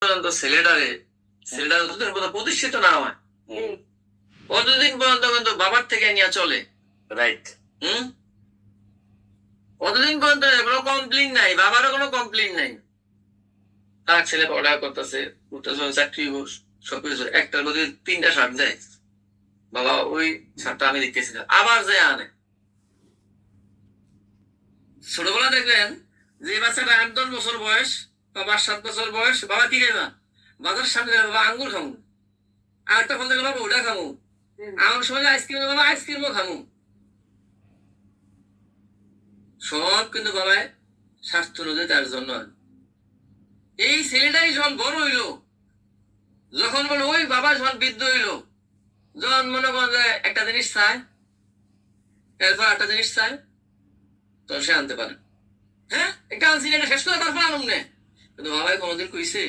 পর্যন্ত ছেলেটা যতদিন পর্যন্ত প্রতিষ্ঠিত না হয় অতদিন পর্যন্ত কিন্তু বাবার থেকে নিয়ে চলে। রাইট। অতদিন পর্যন্ত কোনো কমপ্লেন নাই, বাবারও কোনো কমপ্লেন নাই। তার ছেলে পড়ালেখা করতেছে, চাকরি সবকিছু, একটা যদি 3টা শার্ট দেয়, বাবা ওই শার্টটা আমি দেখতেছিলাম, আবার যে আনে। ছোটবেলা দেখবেন যে বাচ্চাটা 8-10 বছর বয়স বা 5-7 বছর বয়স, বাবা কি খাইবা, বাজারের সামনে বাবা আঙ্গুর খামু, আর তখন দেখবে বাবা ওটা খামু, আমার সময় আইসক্রিম, বাবা আইসক্রিমও খামু। সব কিন্তু বাবায় স্বাস্থ্য অনুযায়ী তার জন্য। এই ছেলেটাই যখন বড় হইলো, যখন বলে ওই বাবা যখন বৃদ্ধ হইলো, যখন মনে করেন যে একটা জিনিস চায়, এরপর একটা জিনিস চায়, তখন সে আনতে পারে। হ্যাঁ, একটা আনছি, এটা শেষ করে তারপর আনুন না। কিন্তু বাবাই কোনোদিন কইছে